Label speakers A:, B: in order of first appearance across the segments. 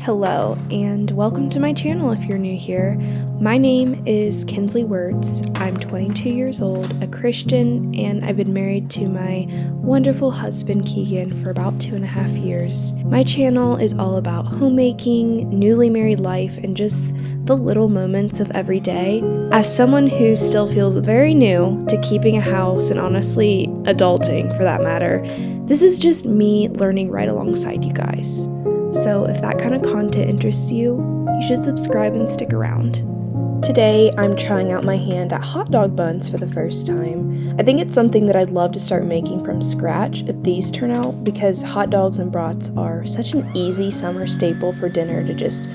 A: Hello, and welcome to my channel if you're new here. My name is Kenslie. I'm 22 years old, a Christian, and I've been married to my wonderful husband Keegan for about 2.5 years. My channel is all about homemaking, newly married life, and just the little moments of every day. As someone who still feels very new to keeping a house and honestly adulting for that matter, this is just me learning right alongside you guys. So if that kind of content interests you, you should subscribe and stick around. Today, I'm trying out my hand at hot dog buns for the first time. I think it's something that I'd love to start making from scratch if these turn out, because hot dogs and brats are such an easy summer staple for dinner to just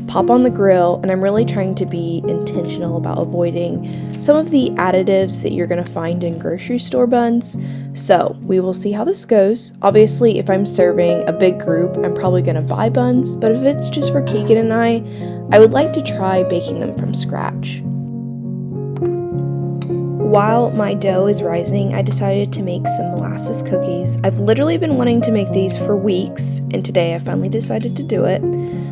A: pop on the grill, and I'm really trying to be intentional about avoiding some of the additives that you're gonna find in grocery store buns. So we will see how this goes. Obviously, if I'm serving a big group, I'm probably gonna buy buns, but if it's just for Keegan and I would like to try baking them from scratch. While my dough is rising, I decided to make some molasses cookies. I've literally been wanting to make these for weeks, and today I finally decided to do it.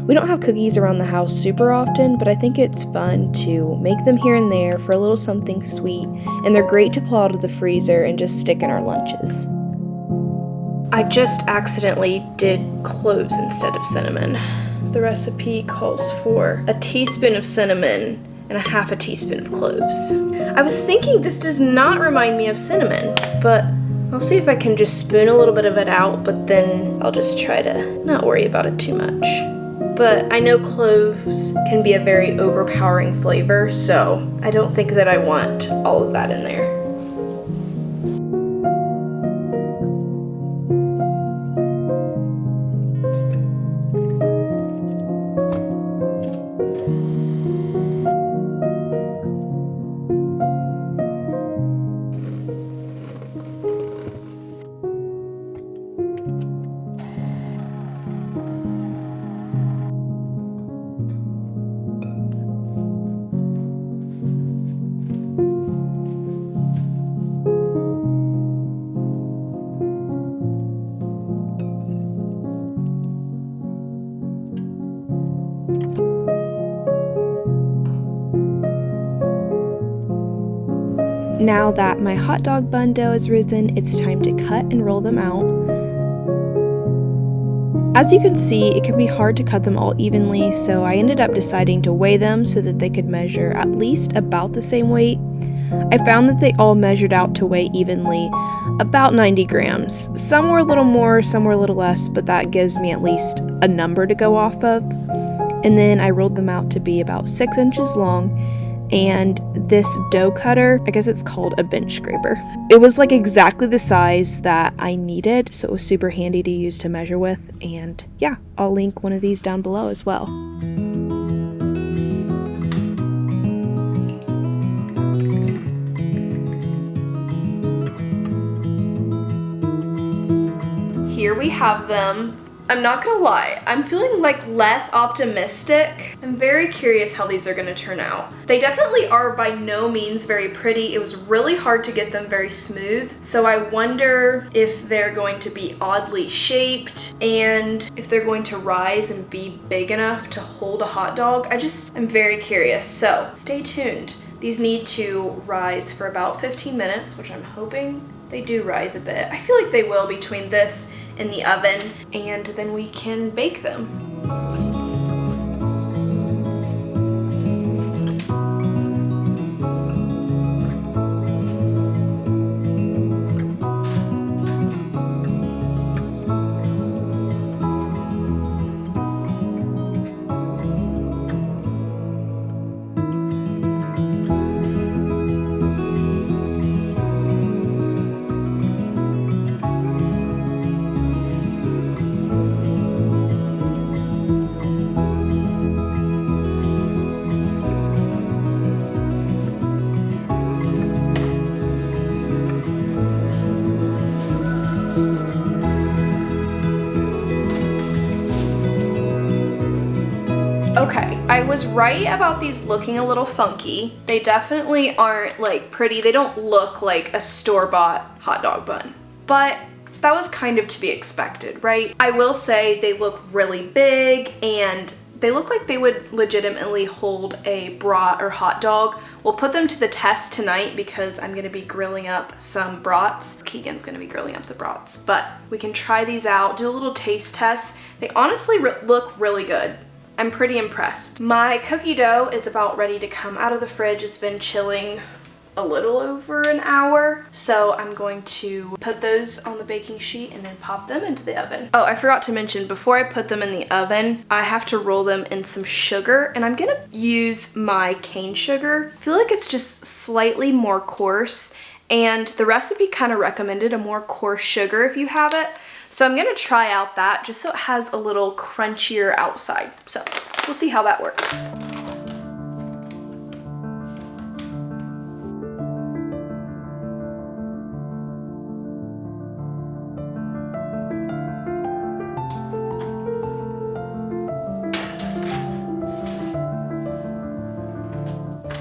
A: We don't have cookies around the house super often, but I think it's fun to make them here and there for a little something sweet, and they're great to pull out of the freezer and just stick in our lunches. I just accidentally did cloves instead of cinnamon. The recipe calls for a teaspoon of cinnamon and a half a teaspoon of cloves. I was thinking this does not remind me of cinnamon, but I'll see if I can just spoon a little bit of it out, but then I'll just try to not worry about it too much. But I know cloves can be a very overpowering flavor, so I don't think that I want all of that in there. Now that my hot dog bun dough is risen, it's time to cut and roll them out. As you can see, it can be hard to cut them all evenly, so I ended up deciding to weigh them so that they could measure at least about the same weight. I found that they all measured out to weigh evenly, about 90 grams. Some were a little more, some were a little less, but that gives me at least a number to go off of. And then I rolled them out to be about 6 inches long. And this dough cutter, I guess it's called a bench scraper. It was like exactly the size that I needed, so it was super handy to use to measure with. And yeah, I'll link one of these down below as well. Here we have them. I'm not gonna lie, I'm feeling like less optimistic. I'm very curious how these are gonna turn out. They definitely are by no means very pretty. It was really hard to get them very smooth. So I wonder if they're going to be oddly shaped and if they're going to rise and be big enough to hold a hot dog. I'm very curious, so stay tuned. These need to rise for about 15 minutes, which I'm hoping they do rise a bit. I feel like they will between this in the oven, and then we can bake them. Okay, I was right about these looking a little funky. They definitely aren't like pretty. They don't look like a store-bought hot dog bun. But that was kind of to be expected, right? I will say they look really big and they look like they would legitimately hold a brat or hot dog. We'll put them to the test tonight because I'm gonna be grilling up some brats. Keegan's gonna be grilling up the brats, but we can try these out, do a little taste test. They honestly look really good. I'm pretty impressed. My cookie dough is about ready to come out of the fridge. It's been chilling a little over an hour, so I'm going to put those on the baking sheet and then pop them into the oven. Oh, I forgot to mention, before I put them in the oven, I have to roll them in some sugar, and I'm gonna use my cane sugar. I feel like it's just slightly more coarse, and the recipe kind of recommended a more coarse sugar if you have it, so I'm gonna try out that just so it has a little crunchier outside. So we'll see how that works.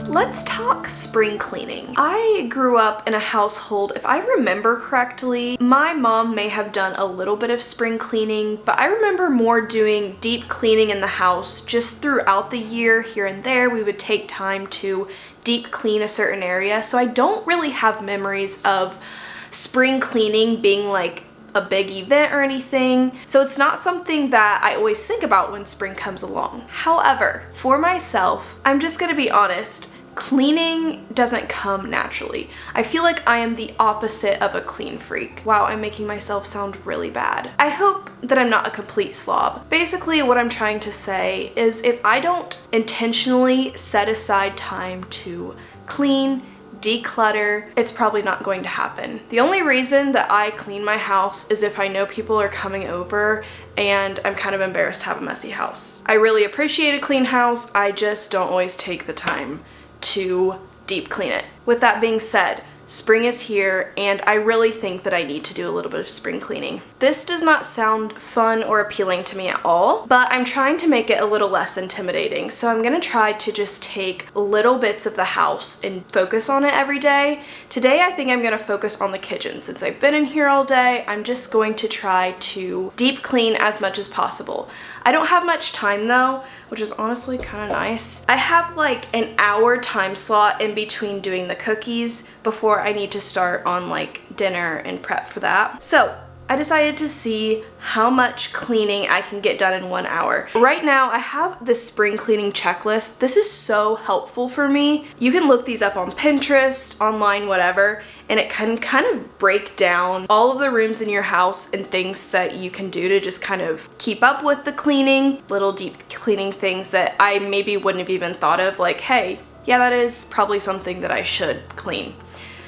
A: Let's talk spring cleaning. I grew up in a household, if I remember correctly, my mom may have done a little bit of spring cleaning, but I remember more doing deep cleaning in the house just throughout the year. Here and there, we would take time to deep clean a certain area. So I don't really have memories of spring cleaning being like a big event or anything, so it's not something that I always think about when spring comes along. However, for myself, I'm just gonna be honest, cleaning doesn't come naturally. I feel like I am the opposite of a clean freak. Wow, I'm making myself sound really bad. I hope that I'm not a complete slob. Basically, what I'm trying to say is if I don't intentionally set aside time to clean, declutter, it's probably not going to happen. The only reason that I clean my house is if I know people are coming over and I'm kind of embarrassed to have a messy house. I really appreciate a clean house, I just don't always take the time to deep clean it. With that being said, spring is here and I really think that I need to do a little bit of spring cleaning. This does not sound fun or appealing to me at all, but I'm trying to make it a little less intimidating. So I'm gonna try to just take little bits of the house and focus on it every day. Today I think I'm gonna focus on the kitchen. Since I've been in here all day, I'm just going to try to deep clean as much as possible. I don't have much time though, which is honestly kind of nice. I have like an hour time slot in between doing the cookies before I need to start on like dinner and prep for that. So I decided to see how much cleaning I can get done in 1 hour. Right now, I have this spring cleaning checklist. This is so helpful for me. You can look these up on Pinterest, online, whatever, and it can kind of break down all of the rooms in your house and things that you can do to just kind of keep up with the cleaning, little deep cleaning things that I maybe wouldn't have even thought of, like, hey, yeah, that is probably something that I should clean.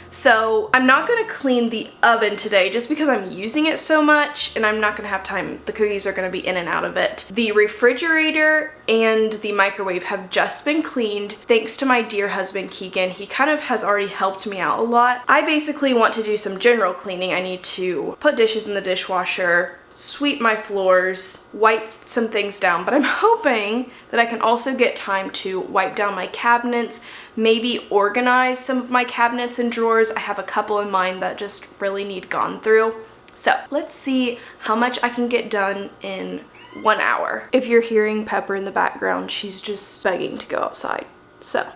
A: So I'm not gonna clean the oven today just because I'm using it so much and I'm not gonna have time. The cookies are gonna be in and out of it. The refrigerator and the microwave have just been cleaned thanks to my dear husband Keegan. He kind of has already helped me out a lot. I basically want to do some general cleaning. I need to put dishes in the dishwasher, sweep my floors, wipe some things down, but I'm hoping that I can also get time to wipe down my cabinets, maybe organize some of my cabinets and drawers. I have a couple in mind that just really need gone through. So let's see how much I can get done in 1 hour. If you're hearing Pepper in the background, she's just begging to go outside. So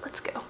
A: let's go.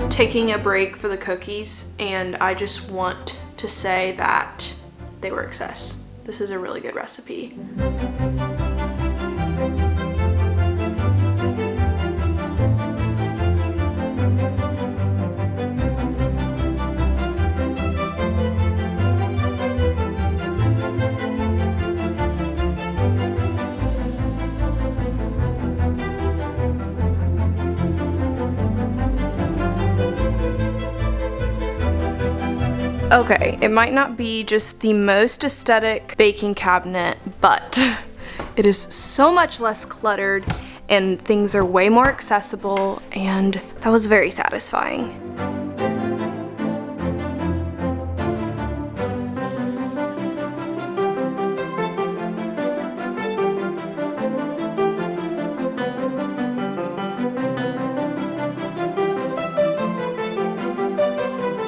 A: Taking a break for the cookies, and I just want to say that they were a success. This is a really good recipe. Okay, it might not be just the most aesthetic baking cabinet, but it is so much less cluttered and things are way more accessible, and that was very satisfying.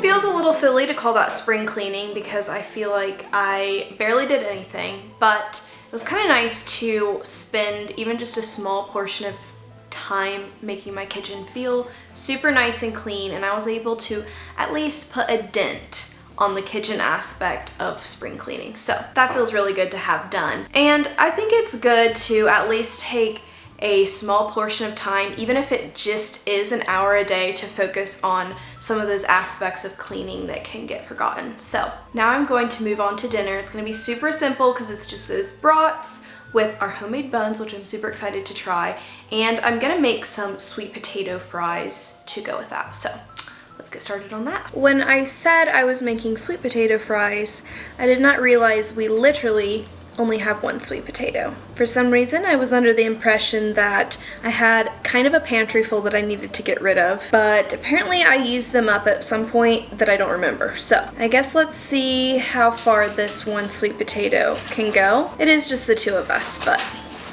A: Feels a little silly to call that spring cleaning because I feel like I barely did anything, but it was kind of nice to spend even just a small portion of time making my kitchen feel super nice and clean, and I was able to at least put a dent on the kitchen aspect of spring cleaning. So that feels really good to have done. And I think it's good to at least take a small portion of time, even if it just is an hour a day, to focus on some of those aspects of cleaning that can get forgotten. So now I'm going to move on to dinner. It's gonna be super simple because it's just those brats with our homemade buns, which I'm super excited to try. And I'm gonna make some sweet potato fries to go with that. So let's get started on that. When I said I was making sweet potato fries, I did not realize we literally only have one sweet potato. For some reason, I was under the impression that I had kind of a pantry full that I needed to get rid of, but apparently I used them up at some point that I don't remember. So I guess let's see how far this one sweet potato can go. It is just the two of us, but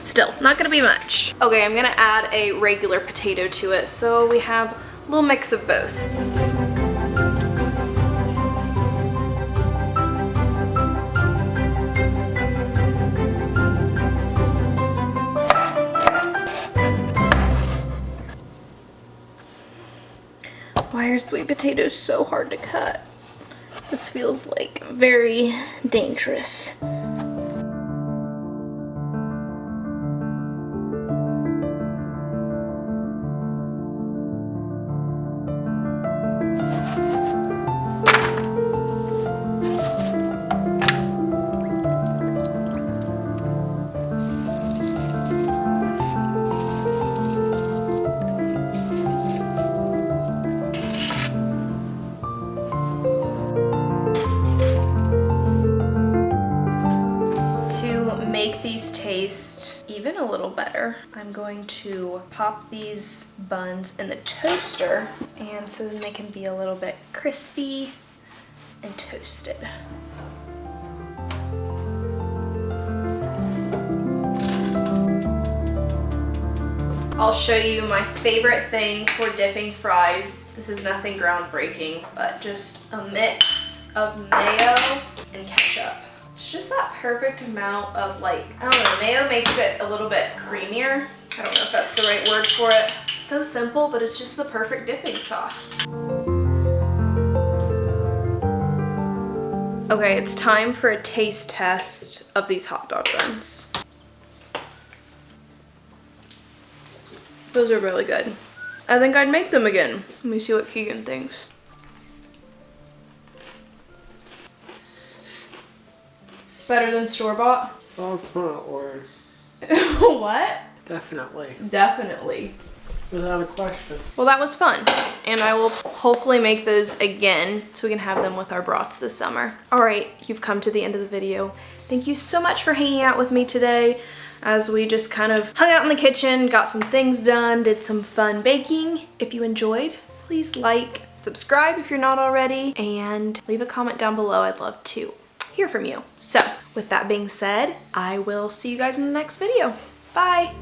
A: still, not gonna be much. Okay, I'm gonna add a regular potato to it, so we have a little mix of both. Why are sweet potatoes so hard to cut? This feels like very dangerous. Make these taste even a little better, I'm going to pop these buns in the toaster, and so then they can be a little bit crispy and toasted. I'll show you my favorite thing for dipping fries. This is nothing groundbreaking, but just a mix of mayo and ketchup. It's just that perfect amount of, like, I don't know, mayo makes it a little bit creamier. I don't know if that's the right word for it. So simple, but it's just the perfect dipping sauce. Okay, it's time for a taste test of these hot dog buns. Those are really good. I think I'd make them again. Let me see what Keegan thinks. Better than store-bought?
B: Definitely.
A: What?
B: Definitely.
A: Definitely.
B: Without a question.
A: Well, that was fun, and I will hopefully make those again so we can have them with our brats this summer. All right, you've come to the end of the video. Thank you so much for hanging out with me today as we just kind of hung out in the kitchen, got some things done, did some fun baking. If you enjoyed, please like, subscribe if you're not already, and leave a comment down below. I'd love to hear from you. So with that being said, I will see you guys in the next video. Bye.